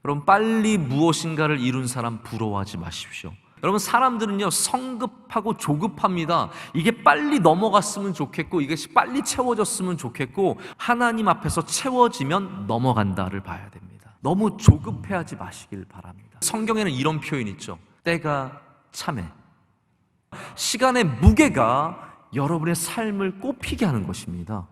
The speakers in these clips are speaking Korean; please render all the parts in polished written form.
여러분, 빨리 무엇인가를 이룬 사람 부러워하지 마십시오. 여러분, 사람들은요 성급하고 조급합니다. 이게 빨리 넘어갔으면 좋겠고, 이것이 빨리 채워졌으면 좋겠고, 하나님 앞에서 채워지면 넘어간다를 봐야 됩니다. 너무 조급해하지 마시길 바랍니다. 성경에는 이런 표현이 있죠. 때가 참해. 시간의 무게가 여러분의 삶을 꼽히게 하는 것입니다.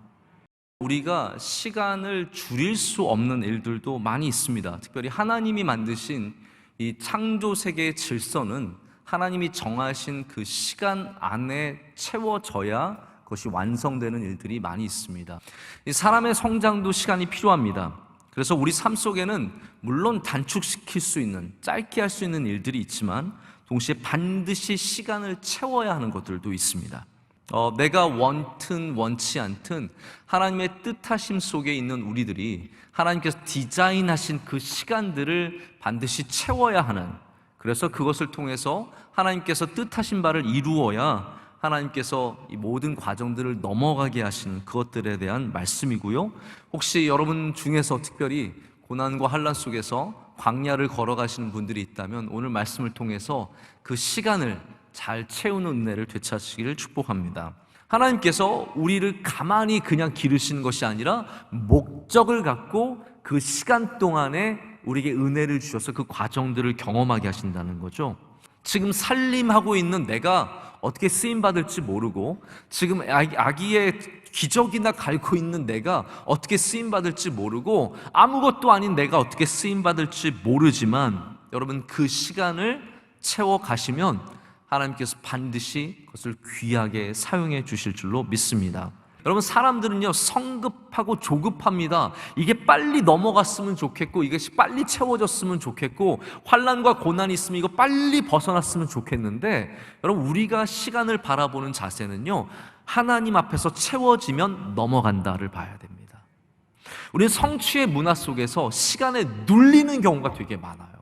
우리가 시간을 줄일 수 없는 일들도 많이 있습니다. 특별히 하나님이 만드신 이 창조 세계의 질서는 하나님이 정하신 그 시간 안에 채워져야 그것이 완성되는 일들이 많이 있습니다. 이 사람의 성장도 시간이 필요합니다. 그래서 우리 삶 속에는 물론 단축시킬 수 있는, 짧게 할 수 있는 일들이 있지만 동시에 반드시 시간을 채워야 하는 것들도 있습니다. 내가 원튼 원치 않든 하나님의 뜻하심 속에 있는 우리들이 하나님께서 디자인하신 그 시간들을 반드시 채워야 하는, 그래서 그것을 통해서 하나님께서 뜻하신 바를 이루어야 하나님께서 이 모든 과정들을 넘어가게 하시는 그것들에 대한 말씀이고요. 혹시 여러분 중에서 특별히 고난과 환난 속에서 광야를 걸어가시는 분들이 있다면 오늘 말씀을 통해서 그 시간을 잘 채우는 은혜를 되찾으시기를 축복합니다. 하나님께서 우리를 가만히 그냥 기르시는 것이 아니라 목적을 갖고 그 시간 동안에 우리에게 은혜를 주셔서 그 과정들을 경험하게 하신다는 거죠. 지금 살림하고 있는 내가 어떻게 쓰임받을지 모르고, 지금 아기의 기저귀나 갈고 있는 내가 어떻게 쓰임받을지 모르고, 아무것도 아닌 내가 어떻게 쓰임받을지 모르지만 여러분, 그 시간을 채워가시면 하나님께서 반드시 그것을 귀하게 사용해 주실 줄로 믿습니다. 여러분, 사람들은요 성급하고 조급합니다. 이게 빨리 넘어갔으면 좋겠고, 이것이 빨리 채워졌으면 좋겠고, 환난과 고난이 있으면 이거 빨리 벗어났으면 좋겠는데, 여러분, 우리가 시간을 바라보는 자세는요 하나님 앞에서 채워지면 넘어간다를 봐야 됩니다. 우리는 성취의 문화 속에서 시간에 눌리는 경우가 되게 많아요.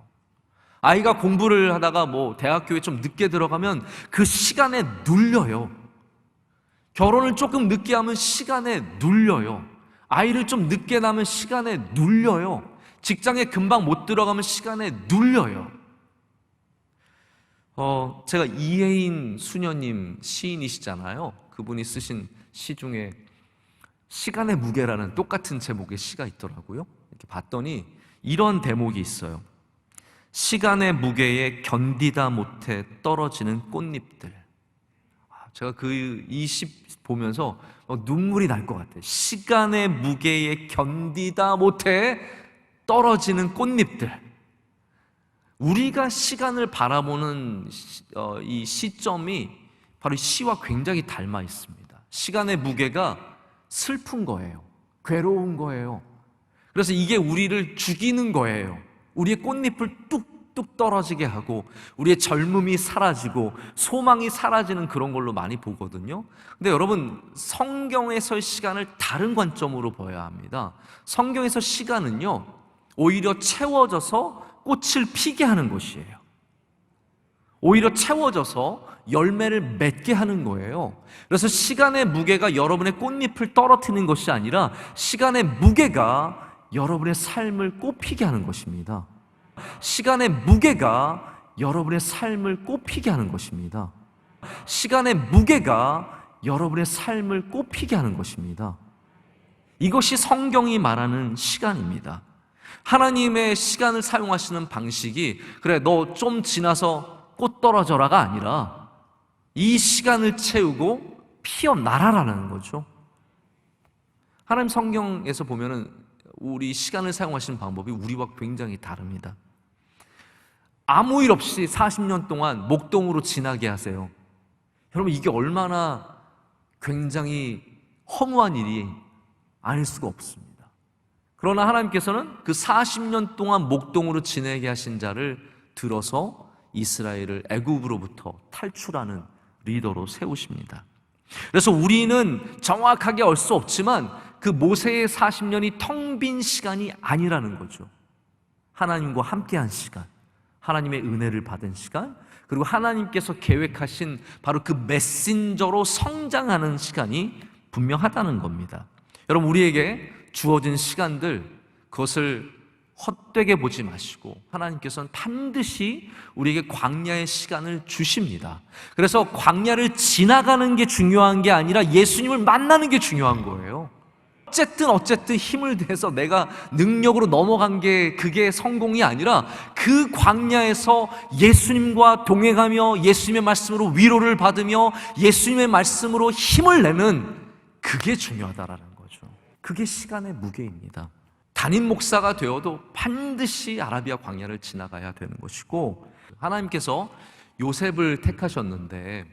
아이가 공부를 하다가 대학교에 좀 늦게 들어가면 그 시간에 눌려요. 결혼을 조금 늦게 하면 시간에 눌려요. 아이를 좀 늦게 낳으면 시간에 눌려요. 직장에 금방 못 들어가면 시간에 눌려요. 제가 이혜인 수녀님 시인이시잖아요. 그분이 쓰신 시 중에 시간의 무게라는 똑같은 제목의 시가 있더라고요. 이렇게 봤더니 이런 대목이 있어요. 시간의 무게에 견디다 못해 떨어지는 꽃잎들. 제가 이 시 보면서 눈물이 날 것 같아요. 시간의 무게에 견디다 못해 떨어지는 꽃잎들. 우리가 시간을 바라보는 이 시점이 바로 시와 굉장히 닮아 있습니다. 시간의 무게가 슬픈 거예요. 괴로운 거예요. 그래서 이게 우리를 죽이는 거예요. 우리의 꽃잎을 뚝뚝 떨어지게 하고 우리의 젊음이 사라지고 소망이 사라지는 그런 걸로 많이 보거든요. 근데 여러분, 성경에서의 시간을 다른 관점으로 봐야 합니다. 성경에서 시간은요 오히려 채워져서 꽃을 피게 하는 것이에요. 오히려 채워져서 열매를 맺게 하는 거예요. 그래서 시간의 무게가 여러분의 꽃잎을 떨어뜨리는 것이 아니라 시간의 무게가 여러분의 삶을 꽃피게 하는 것입니다. 시간의 무게가 여러분의 삶을 꽃피게 하는 것입니다. 시간의 무게가 여러분의 삶을 꽃피게 하는 것입니다. 이것이 성경이 말하는 시간입니다. 하나님의 시간을 사용하시는 방식이 그래 너 좀 지나서 꽃 떨어져라가 아니라 이 시간을 채우고 피어나라라는 거죠. 하나님 성경에서 보면은 우리 시간을 사용하시는 방법이 우리와 굉장히 다릅니다. 아무 일 없이 40년 동안 목동으로 지나게 하세요. 여러분, 이게 얼마나 굉장히 허무한 일이 아닐 수가 없습니다. 그러나 하나님께서는 그 40년 동안 목동으로 지내게 하신 자를 들어서 이스라엘을 애굽으로부터 탈출하는 리더로 세우십니다. 그래서 우리는 정확하게 알 수 없지만 그 모세의 40년이 텅 빈 시간이 아니라는 거죠. 하나님과 함께한 시간, 하나님의 은혜를 받은 시간, 그리고 하나님께서 계획하신 바로 그 메신저로 성장하는 시간이 분명하다는 겁니다. 여러분, 우리에게 주어진 시간들, 그것을 헛되게 보지 마시고 하나님께서는 반드시 우리에게 광야의 시간을 주십니다. 그래서 광야를 지나가는 게 중요한 게 아니라 예수님을 만나는 게 중요한 거예요. 어쨌든 힘을 대서 내가 능력으로 넘어간 게 그게 성공이 아니라 그 광야에서 예수님과 동행하며 예수님의 말씀으로 위로를 받으며 예수님의 말씀으로 힘을 내는 그게 중요하다라는 거죠. 그게 시간의 무게입니다. 담임 목사가 되어도 반드시 아라비아 광야를 지나가야 되는 것이고, 하나님께서 요셉을 택하셨는데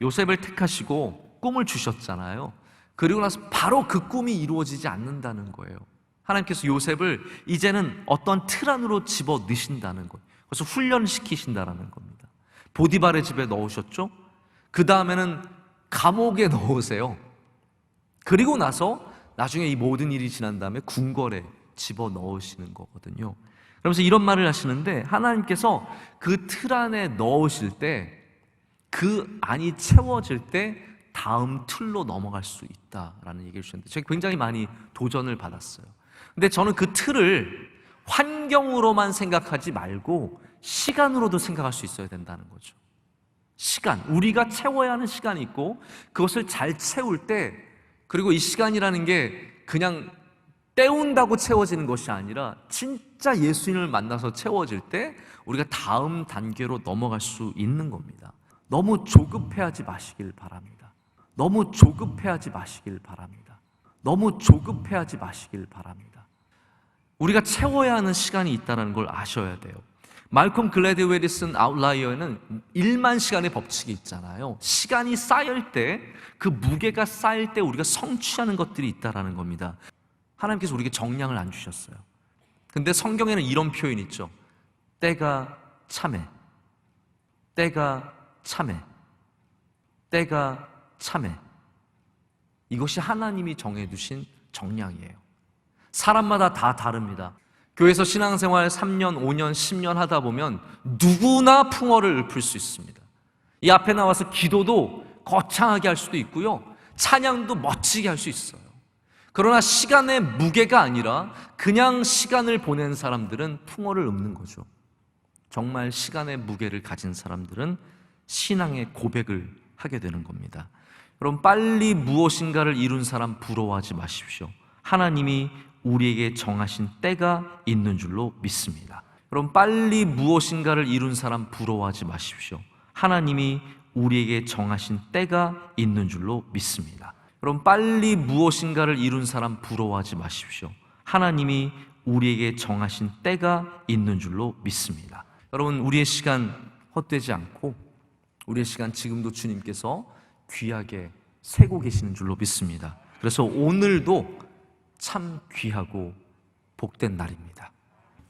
요셉을 택하시고 꿈을 주셨잖아요. 그리고 나서 바로 그 꿈이 이루어지지 않는다는 거예요. 하나님께서 요셉을 이제는 어떤 틀 안으로 집어 넣으신다는 거예요. 그래서 훈련시키신다는 겁니다. 보디발의 집에 넣으셨죠. 그 다음에는 감옥에 넣으세요. 그리고 나서 나중에 이 모든 일이 지난 다음에 궁궐에 집어 넣으시는 거거든요. 그러면서 이런 말을 하시는데, 하나님께서 그 틀 안에 넣으실 때 그 안이 채워질 때 다음 틀로 넘어갈 수 있다라는 얘기를 주셨는데, 제가 굉장히 많이 도전을 받았어요. 근데 저는 그 틀을 환경으로만 생각하지 말고 시간으로도 생각할 수 있어야 된다는 거죠. 시간, 우리가 채워야 하는 시간이 있고 그것을 잘 채울 때, 그리고 이 시간이라는 게 그냥 때운다고 채워지는 것이 아니라 진짜 예수님을 만나서 채워질 때 우리가 다음 단계로 넘어갈 수 있는 겁니다. 너무 조급해하지 마시길 바랍니다. 너무 조급해하지 마시길 바랍니다. 너무 조급해하지 마시길 바랍니다. 우리가 채워야 하는 시간이 있다는 걸 아셔야 돼요. 말콤 글래드웰이 쓴 아웃라이어에는 1만 시간의 법칙이 있잖아요. 시간이 쌓일 때, 그 무게가 쌓일 때 우리가 성취하는 것들이 있다는 겁니다. 하나님께서 우리에게 정량을 안 주셨어요. 근데 성경에는 이런 표현이 있죠. 때가 참해, 때가 참해, 때가 참해. 이것이 하나님이 정해두신 정량이에요. 사람마다 다 다릅니다. 교회에서 신앙생활 3년, 5년, 10년 하다 보면 누구나 풍어를 읊을 수 있습니다. 이 앞에 나와서 기도도 거창하게 할 수도 있고요, 찬양도 멋지게 할 수 있어요. 그러나 시간의 무게가 아니라 그냥 시간을 보낸 사람들은 풍어를 읊는 거죠. 정말 시간의 무게를 가진 사람들은 신앙의 고백을 하게 되는 겁니다. 여러분, 빨리 무엇인가를 이룬 사람 부러워하지 마십시오. 하나님이 우리에게 정하신 때가 있는 줄로 믿습니다. 여러분, 빨리 무엇인가를 이룬 사람 부러워하지 마십시오. 하나님이 우리에게 정하신 때가 있는 줄로 믿습니다. 여러분, 빨리 무엇인가를 이룬 사람 부러워하지 마십시오. 하나님이 우리에게 정하신 때가 있는 줄로 믿습니다. 여러분, 우리의 시간 헛되지 않고 우리의 시간 지금도 주님께서 귀하게 세고 계시는 줄로 믿습니다. 그래서 오늘도 참 귀하고 복된 날입니다.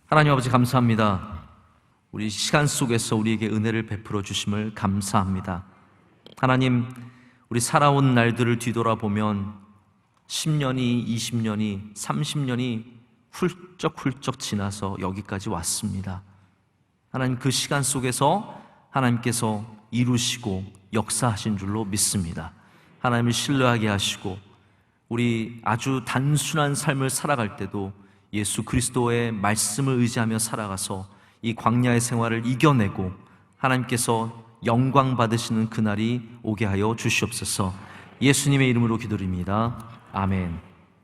하나님 아버지, 감사합니다. 우리 시간 속에서 우리에게 은혜를 베풀어 주심을 감사합니다. 하나님, 우리 살아온 날들을 뒤돌아보면 10년이, 20년이, 30년이 훌쩍훌쩍 지나서 여기까지 왔습니다. 하나님, 그 시간 속에서 하나님께서 이루시고 역사하신 줄로 믿습니다. 하나님을 신뢰하게 하시고 우리 아주 단순한 삶을 살아갈 때도 예수 그리스도의 말씀을 의지하며 살아가서 이 광야의 생활을 이겨내고 하나님께서 영광 받으시는 그날이 오게 하여 주시옵소서. 예수님의 이름으로 기도드립니다. 아멘.